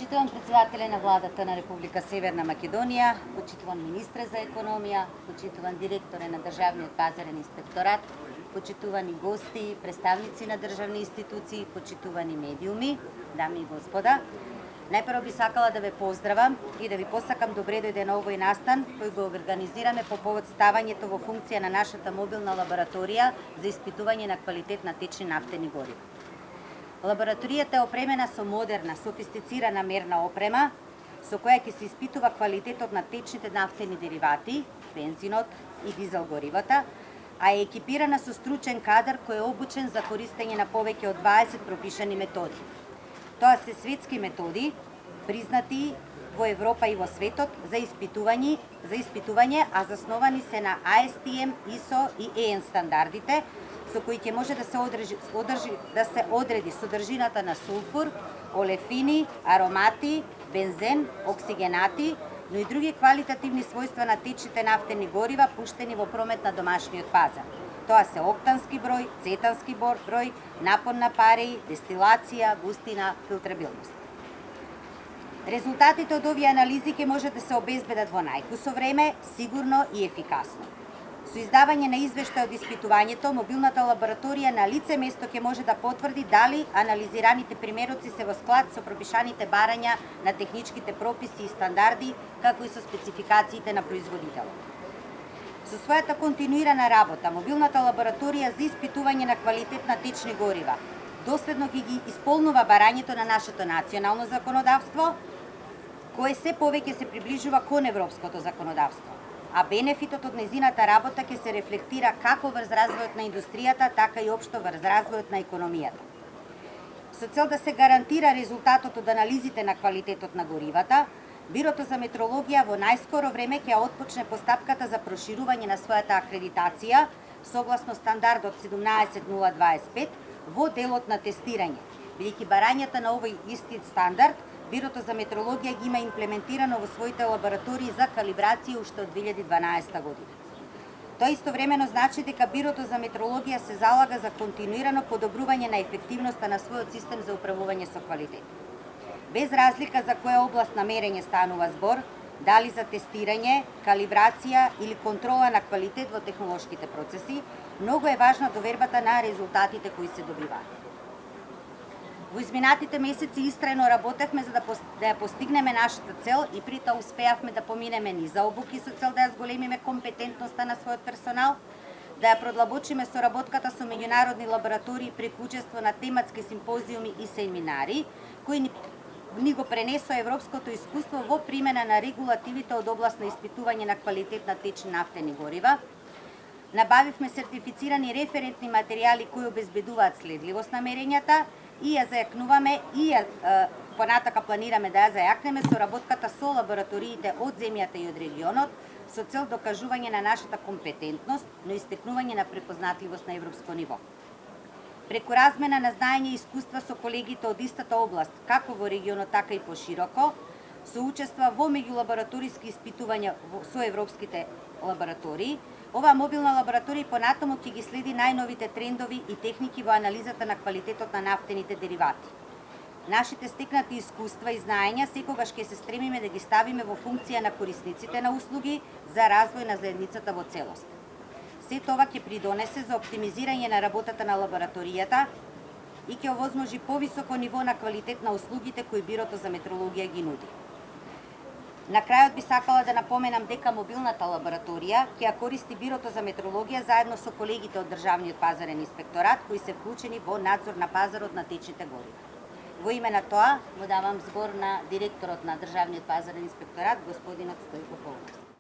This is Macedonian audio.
Почитуван председателе на владата на Република Северна Македонија, почитуван министре за економија, почитуван директоре на Државниот пазарен инспекторат, почитувани гости, представници на државни институции, почитувани медиуми, дами и господа. Најпрво би сакала да ве поздравам и да ви посакам добре дојде на овој настан кој го организираме по повод ставањето во функција на нашата мобилна лабораторија за испитување на квалитет на течни нафтени горива. Лабораторијата е опремена со модерна, софистицирана мерна опрема, со која ќе се испитува квалитетот на течните нафтени деривати, бензинот и дизел горивата, а е екипирана со стручен кадар кој е обучен за користење на повеќе од 20 пропишани методи. Тоа се светски методи, признати во Европа и во светот за испитување, а засновани се на ASTM, ISO и EN стандардите, со кои ќе може да се одреди содржината на сулфур, олефини, аромати, бензен, оксигенати, но и други квалитативни својства на течните нафтени горива пуштени во промет на домашниот пазар. Тоа се октански број, цетански број, напон на пареи, дестилација, густина, филтрабилност. Резултатите од овие анализи ќе може да се обезбедат во најкусо време, сигурно и ефикасно. Со издавање на извештај од испитувањето, мобилната лабораторија на лице место ќе може да потврди дали анализираните примероци се во склад со пропишаните барања на техничките прописи и стандарди, како и со спецификациите на производителот. Со својата континуирана работа, мобилната лабораторија за испитување на квалитет на течни горива доследно ги исполнува барањето на нашето национално законодавство, кое се повеќе се приближува кон европското законодавство, а бенефитот од незината работа ќе се рефлектира како врз развојот на индустријата, така и општо врз развојот на економијата. Со цел да се гарантира резултатот од анализите на квалитетот на горивата, Бирото за метрологија во најскоро време ќе отпочне постапката за проширување на својата акредитација согласно стандардот 17025 во делот на тестирање, бидејќи барањата на овој исти стандард Бирото за метрологија ги има имплементирано во своите лаборатории за калибрација уште од 2012 година. Тоа истовремено значи дека Бирото за метрологија се залага за континуирано подобрување на ефективноста на својот систем за управување со квалитет. Без разлика за која област на мерење станува збор, дали за тестирање, калибрација или контрола на квалитет во технолошките процеси, многу е важна довербата на резултатите кои се добиваат. Во изминатите месеци истрајно работевме за да ја постигнеме нашата цел и при тоа успеавме да поминеме низа обуки со цел да ја зголемиме компетентноста на својот персонал, да ја продлабочиме соработката со меѓународни лаборатории преку учество на тематски симпозиуми и семинари, кои ни го пренесоа европското искуство во примена на регулативите од област на испитување на квалитет на течни нафтени горива. Набавивме сертифицирани референтни материјали кои обезбедуваат следливост на мерењата и ја зајакнуваме и понатака планираме да ја зајакнеме соработката со лабораториите од земјата и од регионот со цел докажување на нашата компетентност, но и стекнување на препознатливост на европско ниво. Преку размена на знаење и искуства со колегите од истата област, како во регионот, така и пошироко, со учества во меѓулабораториски испитувања со европските лаборатории, оваа мобилна лабораторија понатаму ќе ги следи најновите трендови и техники во анализата на квалитетот на нафтените деривати. Нашите стекнати искуства и знаења секогаш ќе се стремиме да ги ставиме во функција на корисниците на услуги за развој на заедницата во целост. Се тоа ќе придонесе за оптимизирање на работата на лабораторијата и ќе овозможи повисоко ниво на квалитет на услугите кои Бирото за метрологија ги нуди. На крајот би сакала да напоменам дека мобилната лабораторија ќе ја користи Бирото за метрологија заедно со колегите од Државниот пазарен инспекторат кои се вклучени во надзор на пазарот на течните горива. Во име на тоа му давам збор на директорот на Државниот пазарен инспекторат, господинот Стојко Полнов.